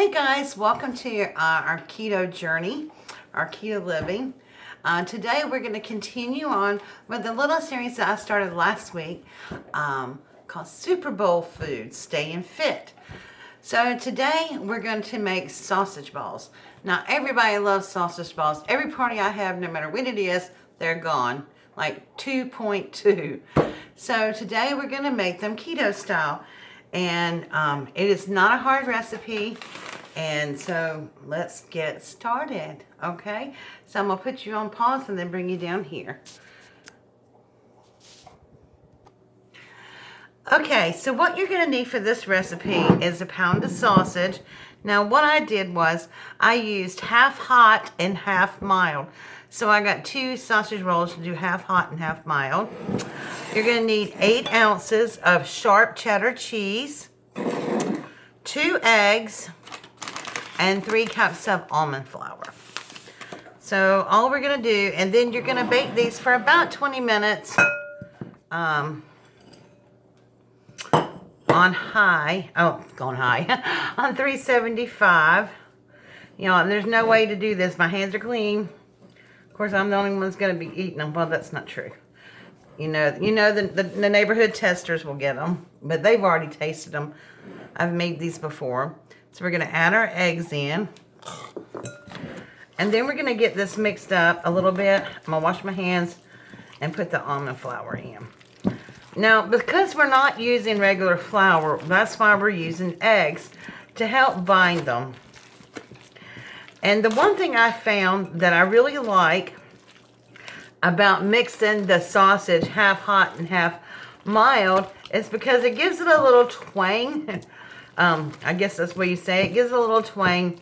Hey guys, welcome to our keto journey, our keto living. Today we're going to continue on with the little series that I started last week called Super Bowl Foods, Staying Fit. So today we're going to make sausage balls. Now everybody loves sausage balls. Every party I have, no matter when it is, they're gone. Like 2.2. So today we're going to make them keto style. And it is not a hard recipe. And so let's get started, okay? So I'm going to put you on pause and then bring you down here. Okay, so what you're going to need for this recipe is a pound of sausage. Now what I did was I used half hot and half mild. So I got 2 sausage rolls to do half hot and half mild. You're going to need 8 ounces of sharp cheddar cheese, 2 eggs, and 3 cups of almond flour. So all we're going to do, and then you're going to bake these for about 20 minutes on high, on 375. You know, and there's no way to do this. My hands are clean. Of course, I'm the only one that's going to be eating them. Well, that's not true. You know, the neighborhood testers will get them, but they've already tasted them. I've made these before. So we're going to add our eggs in. And then we're going to get this mixed up a little bit. I'm going to wash my hands and put the almond flour in. Now, because we're not using regular flour, that's why we're using eggs to help bind them. And the one thing I found that I really like about mixing the sausage half hot and half mild is because it gives it a little twang. I guess that's what you say. It gives it a little twang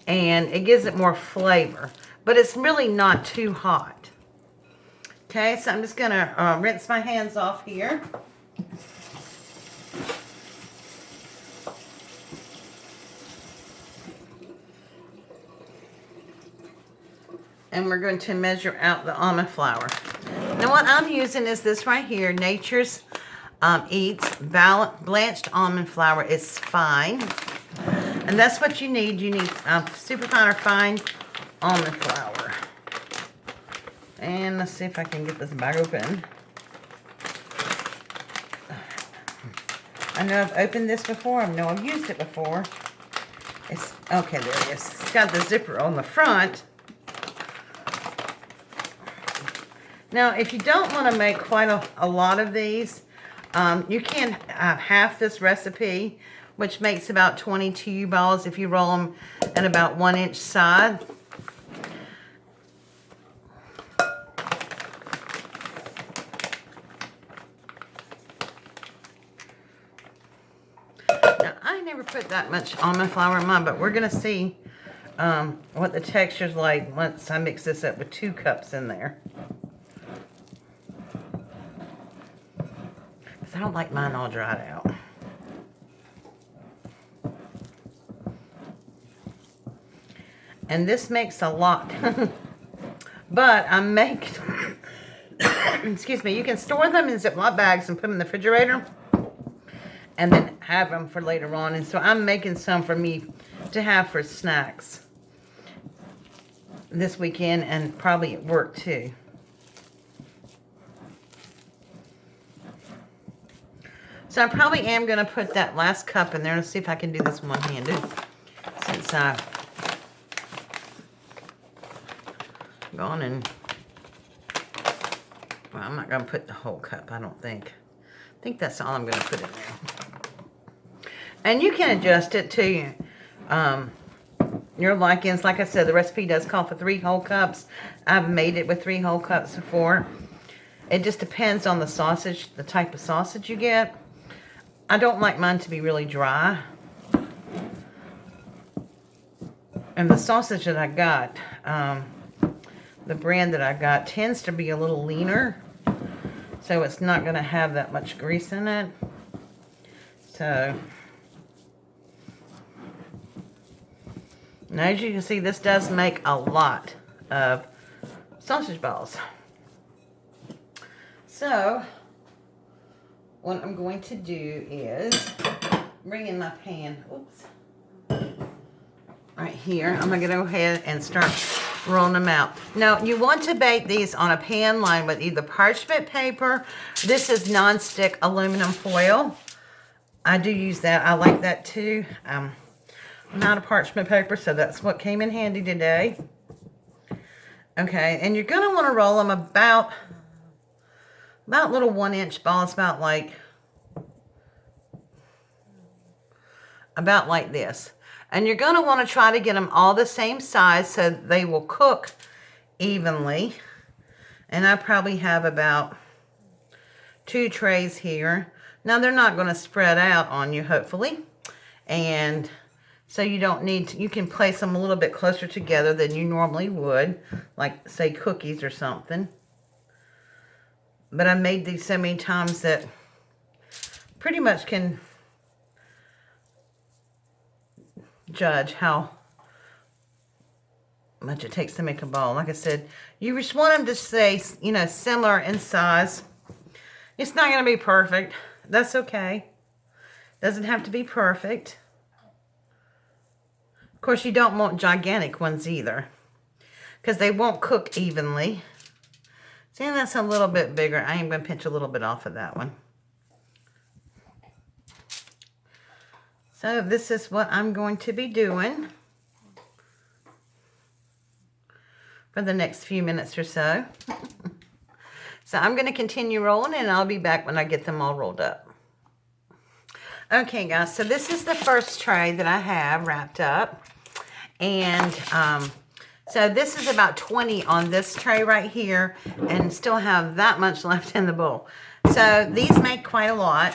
and it gives it more flavor. But it's really not too hot. Okay, so I'm just going to rinse my hands off here. And we're going to measure out the almond flour. Now what I'm using is this right here, Nature's Eats blanched almond flour. Is fine. And that's what you need. You need super fine or fine almond flour. And let's see if I can get this bag open. I know I've opened this before. I know I've used it before. It's okay, there it is. It's got the zipper on the front. Now, if you don't want to make quite a lot of these, you can half this recipe, which makes about 22 balls if you roll them at about 1 inch side. Now, I never put that much almond flour in mine, but we're going to see what the texture's like once I mix this up with 2 cups in there. I don't like mine all dried out. And this makes a lot. But I'm making, excuse me, you can store them in Ziploc bags and put them in the refrigerator. And then have them for later on. And so I'm making some for me to have for snacks this weekend and probably at work too. So I probably am going to put that last cup in there and see if I can do this one-handed. Since I've gone and... Well, I'm not going to put the whole cup, I don't think. I think that's all I'm going to put in there. And you can adjust it to your likings. Like I said, the recipe does call for 3 whole cups. I've made it with 3 whole cups before. It just depends on the sausage, the type of sausage you get. I don't like mine to be really dry. And the sausage that I got, the brand that I got, tends to be a little leaner. So it's not going to have that much grease in it. So, now as you can see, this does make a lot of sausage balls. So, what I'm going to do is bring in my pan. Oops. here. I'm going to go ahead and start rolling them out. Now, you want to bake these on a pan lined with either parchment paper. This is non-stick aluminum foil. I do use that. I like that too. I'm out of parchment paper, so that's what came in handy today. Okay, and you're going to want to roll them about little 1-inch balls, about like this. And you're going to want to try to get them all the same size so they will cook evenly. And I probably have about 2 trays here. Now, they're not going to spread out on you, hopefully. And so you don't need to, you can place them a little bit closer together than you normally would, like, say, cookies or something. But I made these so many times that pretty much can judge how much it takes to make a ball. Like I said, you just want them to stay, you know, similar in size. It's not going to be perfect. That's okay. Doesn't have to be perfect. Of course, you don't want gigantic ones either, because they won't cook evenly. See, that's a little bit bigger. I am going to pinch a little bit off of that one. So this is what I'm going to be doing for the next few minutes or so. So I'm going to continue rolling, and I'll be back when I get them all rolled up. Okay, guys, so this is the first tray that I have wrapped up. And so this is about 20 on this tray right here, and still have that much left in the bowl. So these make quite a lot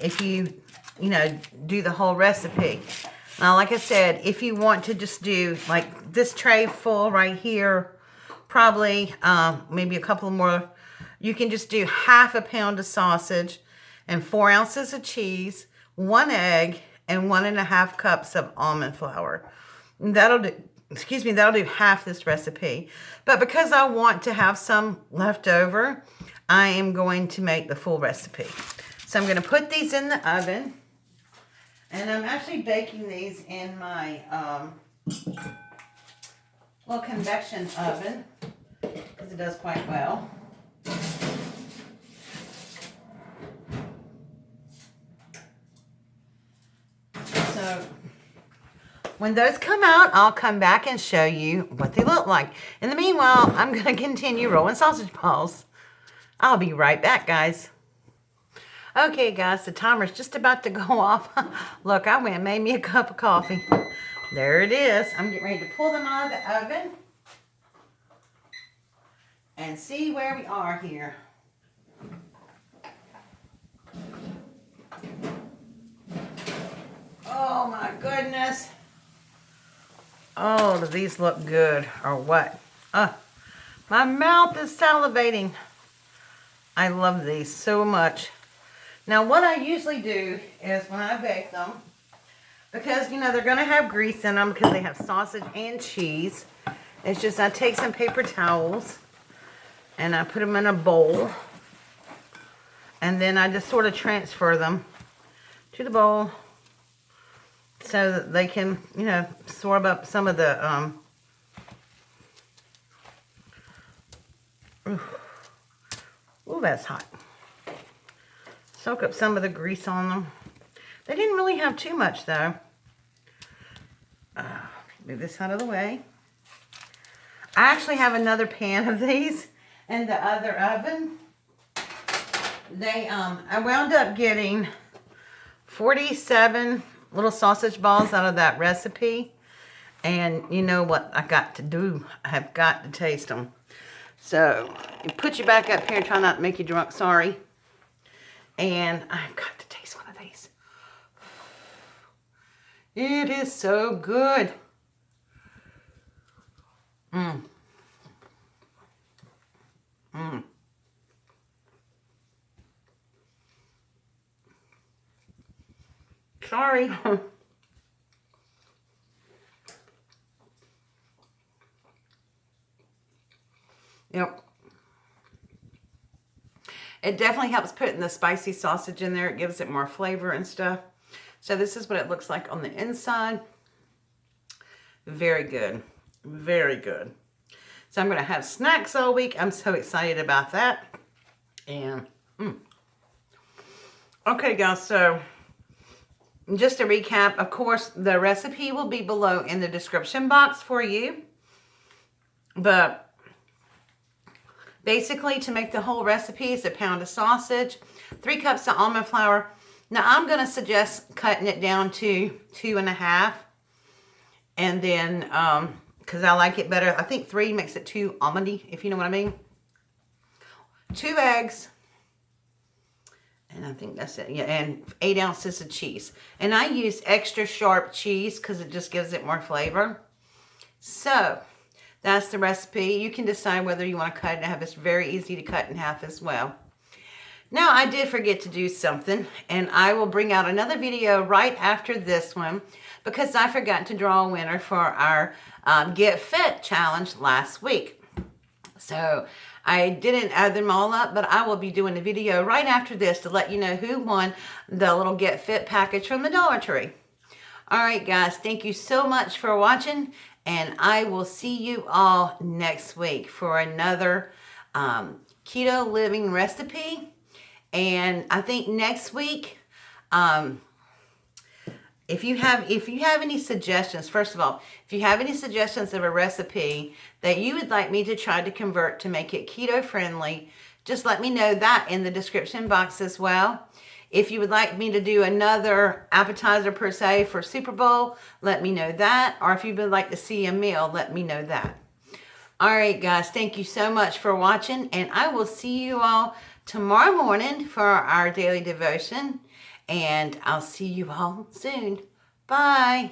if you know, do the whole recipe. Now, like I said, if you want to just do like this tray full right here, probably maybe a couple more, you can just do 1/2 pound of sausage and 4 ounces of cheese, 1 egg, and 1.5 cups of almond flour. And that'll do, that'll do half this recipe. But because I want to have some left over, I am going to make the full recipe. So I'm going to put these in the oven. And I'm actually baking these in my little convection oven, because it does quite well. So when those come out, I'll come back and show you what they look like. In the meanwhile, I'm going to continue rolling sausage balls. I'll be right back, guys. Okay, guys, the timer's just about to go off. Look, I went and made me a cup of coffee. There it is. I'm getting ready to pull them out of the oven and see where we are here. Oh, my goodness. Oh, do these look good or what? My mouth is salivating. I love these so much. Now, what I usually do is when I bake them, because, you know, they're going to have grease in them because they have sausage and cheese, it's just I take some paper towels and I put them in a bowl, and then I just sort of transfer them to the bowl so that they can, you know, absorb up some of the, ooh, that's hot. Soak up some of the grease on them. They didn't really have too much, though. Move this out of the way. I actually have another pan of these in the other oven. I wound up getting 47 little sausage balls out of that recipe. And you know what I got to do? I have got to taste them. So, you put you back up here and try not to make you drunk, sorry. And I've got to taste one of these. It is so good. Sorry. Yep. It definitely helps putting the spicy sausage in there. It gives it more flavor and stuff. So this is what it looks like on the inside. Very good. Very good. So I'm going to have snacks all week. I'm so excited about that. And, okay, guys, so just to recap, of course, the recipe will be below in the description box for you. But basically, to make the whole recipe is a pound of sausage, 3 cups of almond flour. Now, I'm going to suggest cutting it down to 2.5. And then, because I like it better, I think 3 makes it too almondy, if you know what I mean. 2 eggs. And I think that's it. Yeah, and 8 ounces of cheese. And I use extra sharp cheese because it just gives it more flavor. So, that's the recipe. You can decide whether you want to cut it in half. It's very easy to cut in half as well. Now, I did forget to do something, and I will bring out another video right after this one because I forgot to draw a winner for our Get Fit challenge last week. So, I didn't add them all up, but I will be doing a video right after this to let you know who won the little Get Fit package from the Dollar Tree. All right, guys, thank you so much for watching, and I will see you all next week for another keto living recipe. And I think next week, if you have any suggestions, first of all, if you have any suggestions of a recipe that you would like me to try to convert to make it keto friendly, just let me know that in the description box as well. If you would like me to do another appetizer per se for Super Bowl, let me know that. Or if you would like to see a meal, let me know that. All right, guys, thank you so much for watching, and I will see you all tomorrow morning for our daily devotion, and I'll see you all soon. Bye.